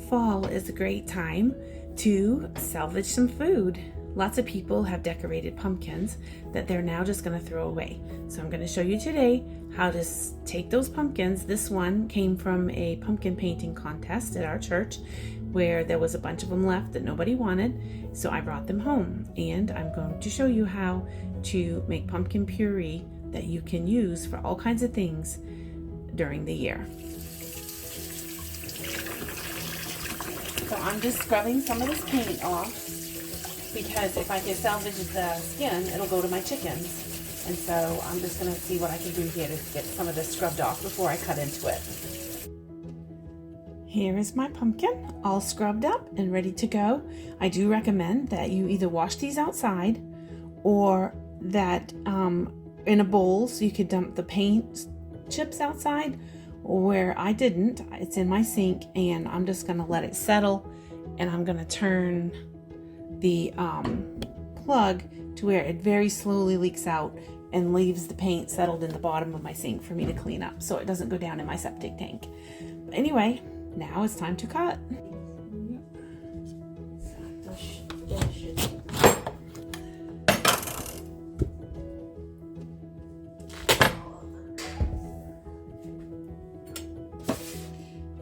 Fall is a great time to salvage some food. Lots of people have decorated pumpkins that they're now just going to throw away. So I'm going to show you today how to take those pumpkins. This one came from a pumpkin painting contest at our church where there was a bunch of them left that nobody wanted. So I brought them home and I'm going to show you how to make pumpkin puree that you can use for all kinds of things during the year. So I'm just scrubbing some of this paint off because if I can salvage the skin, it'll go to my chickens. And so I'm just going to see what I can do here to get some of this scrubbed off before I cut into it. Here is my pumpkin all scrubbed up and ready to go. I do recommend that you either wash these outside or that in a bowl so you could dump the paint chips outside, where I didn't. It's in my sink and I'm just going to let it settle, and I'm going to turn the plug to where it very slowly leaks out and leaves the paint settled in the bottom of my sink for me to clean up so it doesn't go down in my septic tank. But anyway, now it's time to cut.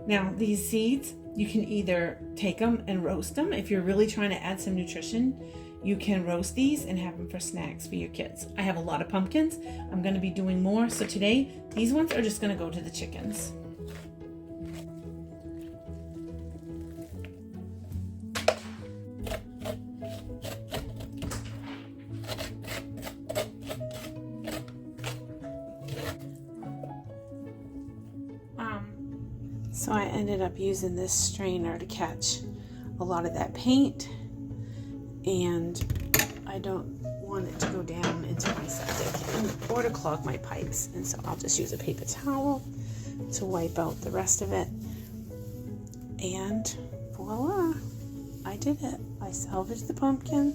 Now these seeds, you can either take them and roast them. If you're really trying to add some nutrition, you can roast these and have them for snacks for your kids. I have a lot of pumpkins. I'm going to be doing more. So today, these ones are just going to go to the chickens. So I ended up using this strainer to catch a lot of that paint, and I don't want it to go down into my septic or to clog my pipes. And so I'll just use a paper towel to wipe out the rest of it. And voila, I did it. I salvaged the pumpkin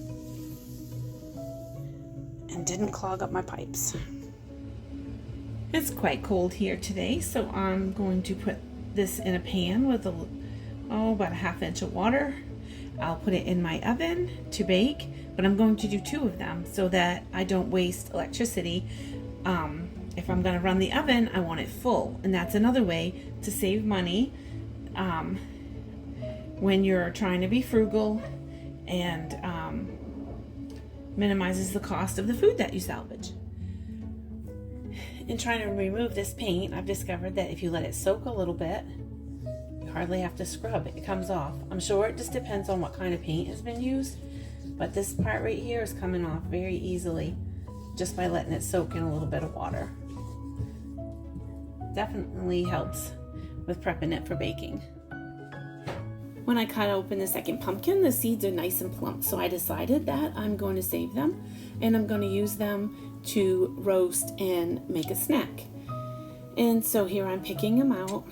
and didn't clog up my pipes. It's quite cold here today, so I'm going to put this in a pan with about a half inch of water. I'll put it in my oven to bake, but I'm going to do 2 of them so that I don't waste electricity. If I'm going to run the oven, I want it full, and that's another way to save money when you're trying to be frugal and minimizes the cost of the food that you salvage. In trying to remove this paint, I've discovered that if you let it soak a little bit, you hardly have to scrub it. It comes off. I'm sure it just depends on what kind of paint has been used, but this part right here is coming off very easily just by letting it soak in a little bit of water. Definitely helps with prepping it for baking. When I cut open the second pumpkin, the seeds are nice and plump, so I decided that I'm going to save them and I'm going to use them to roast and make a snack. And so here I'm picking them out,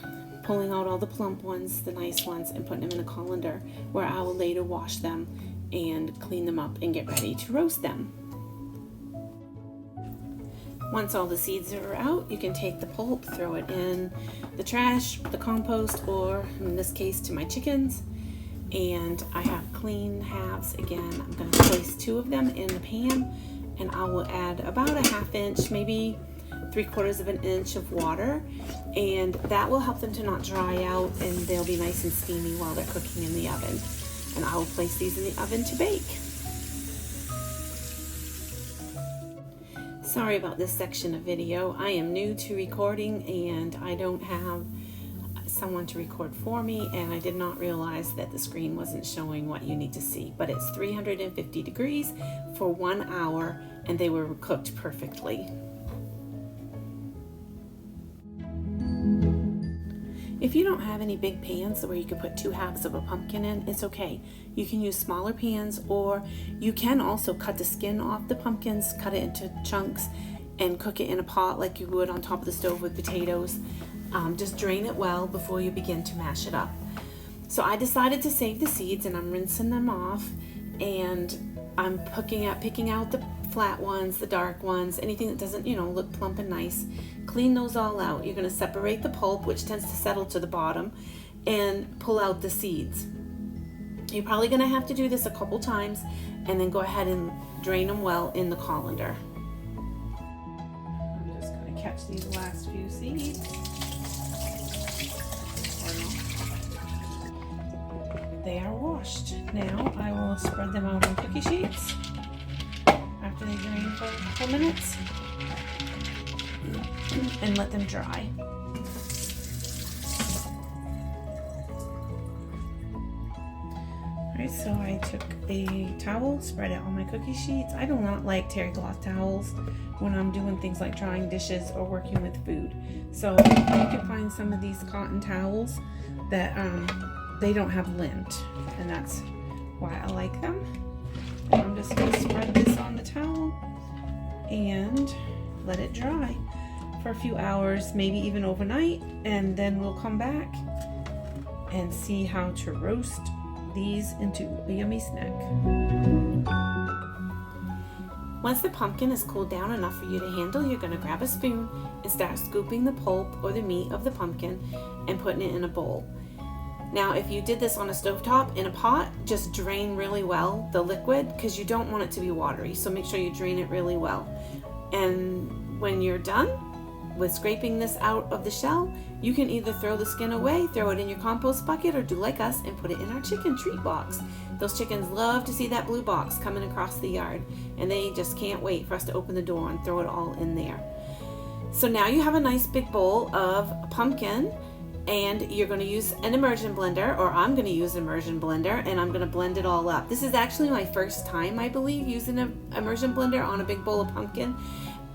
pulling out all the plump ones, the nice ones, and putting them in a colander where I will later wash them and clean them up and get ready to roast them. Once all the seeds are out, you can take the pulp, throw it in the trash, the compost, or in this case to my chickens. And I have clean halves. Again, I'm going to place 2 of them in the pan, and I will add about a half inch, maybe 3/4 of an inch of water, and that will help them to not dry out, and they'll be nice and steamy while they're cooking in the oven. And I will place these in the oven to bake. Sorry about this section of video. I am new to recording and I don't have someone to record for me, and I did not realize that the screen wasn't showing what you need to see. But it's 350 degrees for 1 hour and they were cooked perfectly. If you don't have any big pans where you can put 2 halves of a pumpkin in, it's okay. You can use smaller pans, or you can also cut the skin off the pumpkins, cut it into chunks, and cook it in a pot like you would on top of the stove with potatoes. Just drain it well before you begin to mash it up. So I decided to save the seeds, and I'm rinsing them off, and I'm picking out the flat ones, the dark ones, anything that doesn't, look plump and nice. Clean those all out. You're going to separate the pulp, which tends to settle to the bottom, and pull out the seeds. You're probably going to have to do this a couple times and then go ahead and drain them well in the colander. I'm just going to catch these last few seeds. They are washed. Now I will spread them out on cookie sheets after they drain for a couple minutes and let them dry. Alright, so I took a towel, spread it on my cookie sheets. I do not like terry cloth towels when I'm doing things like drying dishes or working with food. So you can find some of these cotton towels that they don't have lint, and that's why I like them. And I'm just going to spread this on the towel and let it dry for a few hours, maybe even overnight, and then we'll come back and see how to roast these into a yummy snack. Once the pumpkin is cooled down enough for you to handle, you're going to grab a spoon and start scooping the pulp or the meat of the pumpkin and putting it in a bowl. Now, if you did this on a stovetop in a pot, just drain really well the liquid, because you don't want it to be watery, so make sure you drain it really well. And when you're done with scraping this out of the shell, you can either throw the skin away, throw it in your compost bucket, or do like us and put it in our chicken treat box. Those chickens love to see that blue box coming across the yard, and they just can't wait for us to open the door and throw it all in there. So now you have a nice big bowl of pumpkin, and you're going to use an immersion blender, or I'm going to use an immersion blender, and I'm going to blend it all up. This is actually my first time, I believe, using an immersion blender on a big bowl of pumpkin,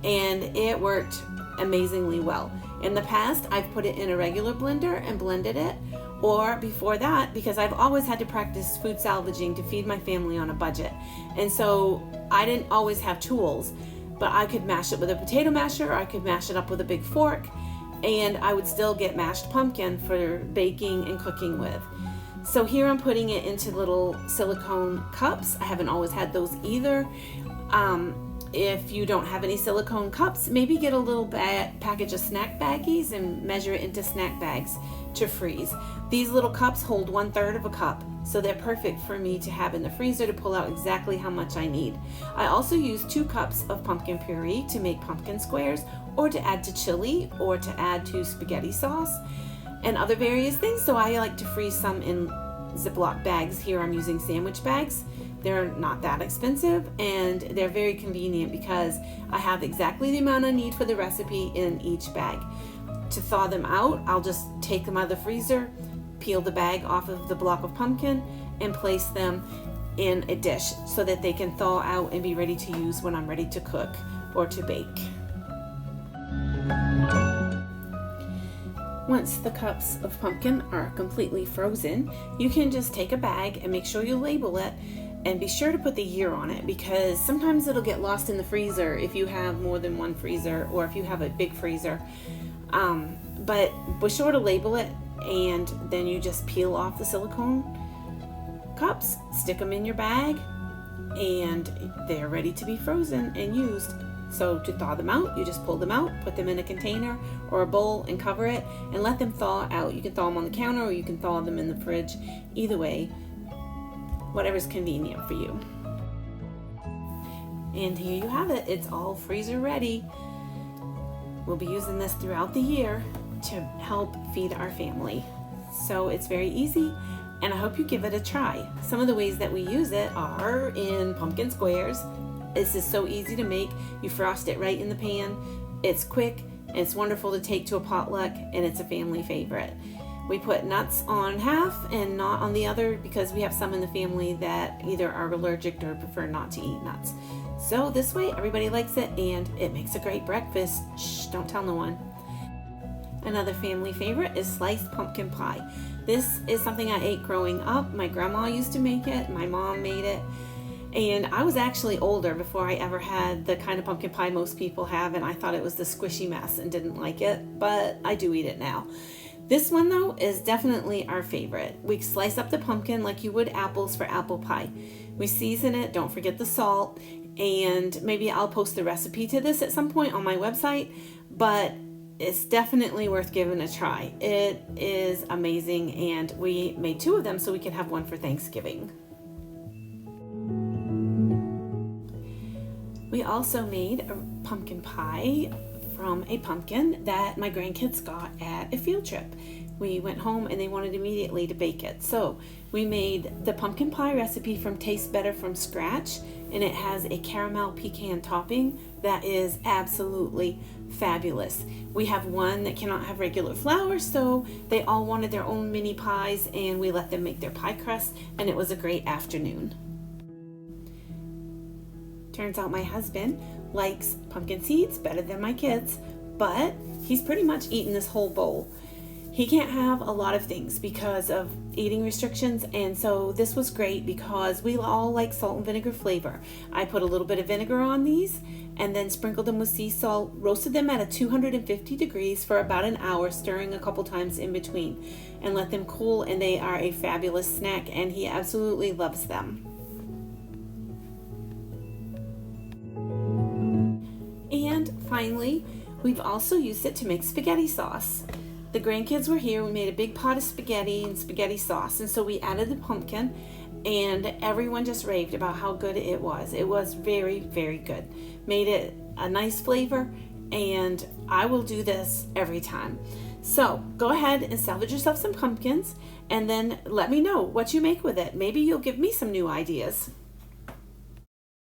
and it worked amazingly well. In the past, I've put it in a regular blender and blended it, or before that, because I've always had to practice food salvaging to feed my family on a budget, and so I didn't always have tools, but I could mash it with a potato masher, or I could mash it up with a big fork, and I would still get mashed pumpkin for baking and cooking with. So here I'm putting it into little silicone cups. I haven't always had those either. If you don't have any silicone cups, maybe get a little package of snack baggies and measure it into snack bags to freeze. These little cups hold 1/3 of a cup, so they're perfect for me to have in the freezer to pull out exactly how much I need. I also use 2 cups of pumpkin puree to make pumpkin squares, or to add to chili, or to add to spaghetti sauce, and other various things. So I like to freeze some in Ziploc bags. Here I'm using sandwich bags. They're not that expensive, and they're very convenient because I have exactly the amount I need for the recipe in each bag. To thaw them out, I'll just take them out of the freezer, peel the bag off of the block of pumpkin, and place them in a dish so that they can thaw out and be ready to use when I'm ready to cook or to bake. Once the cups of pumpkin are completely frozen, you can just take a bag and make sure you label it, and be sure to put the year on it, because sometimes it'll get lost in the freezer if you have more than one freezer, or if you have a big freezer. But be sure to label it, and then you just peel off the silicone cups, stick them in your bag, and they're ready to be frozen and used. So to thaw them out, you just pull them out, put them in a container or a bowl and cover it, and let them thaw out. You can thaw them on the counter, or you can thaw them in the fridge. Either way, whatever's convenient for you. And here you have it. It's all freezer ready. We'll be using this throughout the year to help feed our family. So it's very easy, and I hope you give it a try. Some of the ways that we use it are in pumpkin squares. This is so easy to make. You frost it right in the pan. It's quick, and it's wonderful to take to a potluck, and it's a family favorite. We put nuts on half and not on the other, because we have some in the family that either are allergic or prefer not to eat nuts. So this way, everybody likes it, and it makes a great breakfast. Shh, don't tell no one. Another family favorite is sliced pumpkin pie. This is something I ate growing up. My grandma used to make it. My mom made it. And I was actually older before I ever had the kind of pumpkin pie most people have, and I thought it was the squishy mess and didn't like it, but I do eat it now. This one, though, is definitely our favorite. We slice up the pumpkin like you would apples for apple pie. We season it, don't forget the salt, and maybe I'll post the recipe to this at some point on my website, but it's definitely worth giving a try. It is amazing, and we made 2 of them so we can have one for Thanksgiving. We also made a pumpkin pie from a pumpkin that my grandkids got at a field trip. We went home and they wanted immediately to bake it. So we made the pumpkin pie recipe from Taste Better from scratch, and it has a caramel pecan topping that is absolutely fabulous. We have one that cannot have regular flour, so they all wanted their own mini pies, and we let them make their pie crust, and it was a great afternoon. Turns out my husband likes pumpkin seeds better than my kids, but he's pretty much eaten this whole bowl. He can't have a lot of things because of eating restrictions, and so this was great because we all like salt and vinegar flavor. I put a little bit of vinegar on these and then sprinkled them with sea salt, roasted them at a 250 degrees for about an hour, stirring a couple times in between, and let them cool, and they are a fabulous snack, and he absolutely loves them. And finally, we've also used it to make spaghetti sauce. The grandkids were here. We made a big pot of spaghetti and spaghetti sauce, and so we added the pumpkin, and everyone just raved about how good it was. It was very, very good. Made it a nice flavor, and I will do this every time. So go ahead and salvage yourself some pumpkins, and then let me know what you make with it. Maybe you'll give me some new ideas.